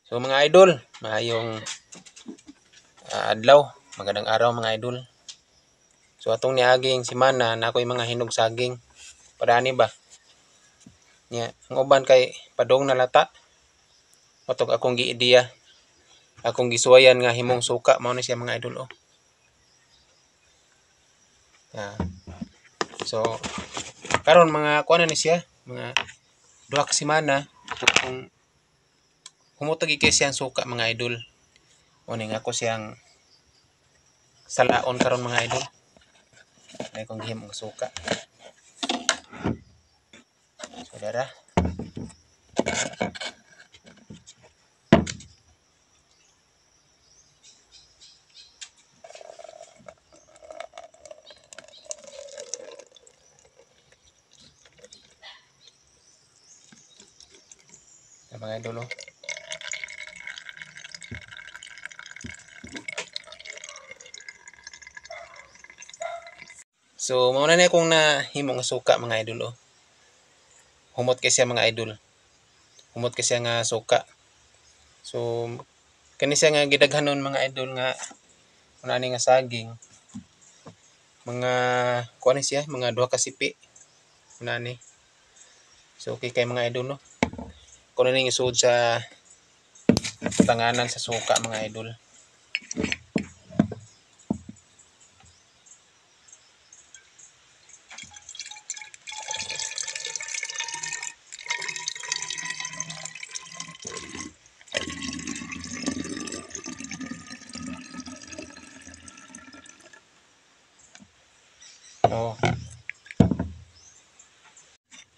So mga idol, maayong adlaw, magandang araw mga idol. So atong niaging semana na ako'y mga hinog saging. Para ani ba? Nya, ang uban kay padong nalata. Matog akong giideya. Akong gisuwayan nga himong suka mao ni siya mga idol oh. So karon mga kuan na ni siya, mga duha ka semana kung humutog kay siyang suka mga idol. Uning ako siyang salaon karon mga idol. Ay kong himong suka. Saudara. Mga idol oh. So mao na ni akong nahimong suka mga idol oh. Humot kay siya mga idol. Humot kay siya nga suka. So kani siya nga gidaghanon mga idol nga una ni nga saging. Mga kuan ni siya, mga duha ka sipi. Una ni. So okay kay mga idol no. Kuno ning isud sa tanganan sa suka mga idol. Oh.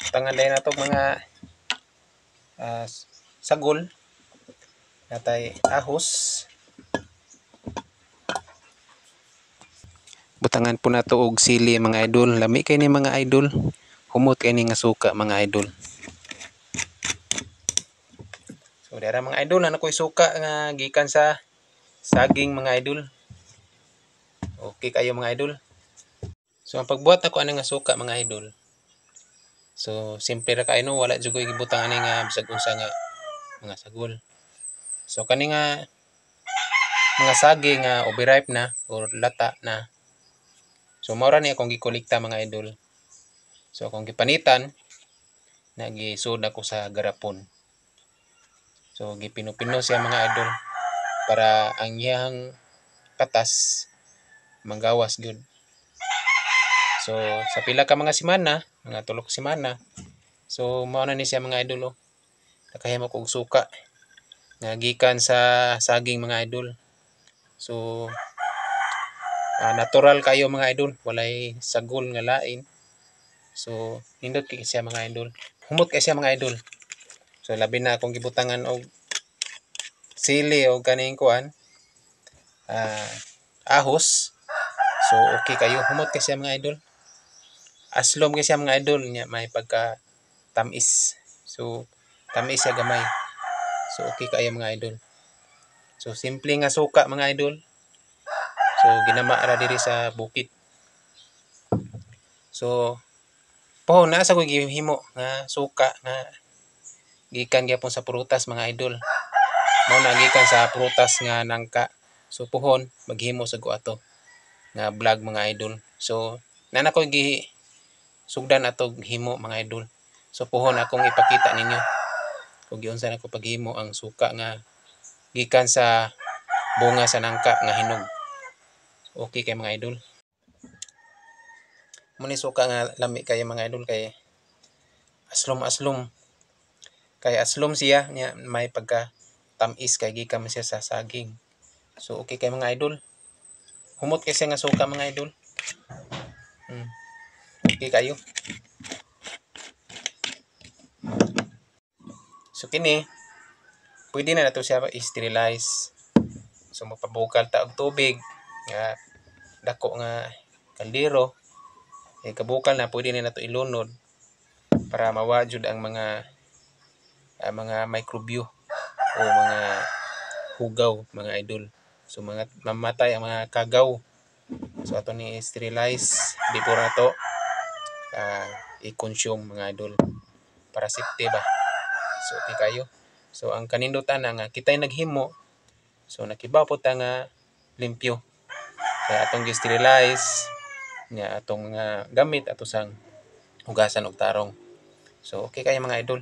Tangan din nato mga sagol. Natay ahos. Butangan po nato og sili mga idol. Lami kay ni mga idol. Humot kay ni nga suka mga idol. So dara mga idol na ko'y suka nga gikan sa saging mga idol. Okay kayo mga idol. So ang pagbuhat nako ani nga suka mga idol. So simple ra kay no, wala jud ko'y gibutang ani nga bisag unsa nga mga sagol. So kani nga mga saging nga overripe na or lata na. So mao ra ni akong gikolekta mga idol. So akong gipanitan nagisud ako sa garapon. So gipino-pino siya mga idol para ang iyang katas manggawas gyud. So sa pila ka mga semana, mga 3 ka semana, so mao na ni siya mga idol oh. Nakahimo kog suka nga gikan sa saging mga idol. So natural kayo mga idol, walay sagol nga lain. So nindot kay siya mga idol. Humot kay siya mga idol. So labi na akong gibutangan og sili o kaning kuan ahos. So okay kayo, humot kay siya mga idol. Aslom kay siya mga idol nya may pagka tamis. So tamis siya gamay. So okay kayo mga idol. So simple nga suka mga idol. So ginama ra diri sa bukid. So pohon na sa ko gihimo nga suka nga gikan gyapon sa prutas mga idol. Mao na gikan sa prutas nga nangka. So pohon maghimo sa ato nga vlog mga idol. So nana ko sugdan atog himo mga idol. So pohon akong ipakita ninyo kung giunsa nako paghimo ang suka nga gikan sa bunga sa nangka nga hinog. Okay kay mga idol. Muni suka nga lami kay mga idol kay aslom-aslom. Kay aslom siya nya may pagka tamis kay gikan siya sa saging. So okay kay mga idol. Humot kay siya nga suka mga idol. Okay kayo. So kini pwede na nato siya i-sterilize. So mapabukal ta og tubig nga dako nga kaldero. Kabukal na pwede na nato ilunod para mawa jud ang mga microbio o mga hugaw mga idol. So mga mamatay ang mga kagaw. So ato ni sterilize before ato i-consume mga idol para safety ba. So okay kayo. So ang kanindutan na nga kitay naghimo, so nakibaw po ta nga limpyo. Kaya atong gi-sterilize nga atong gamit ato sang hugasan og tarong. So okay kayo mga idol.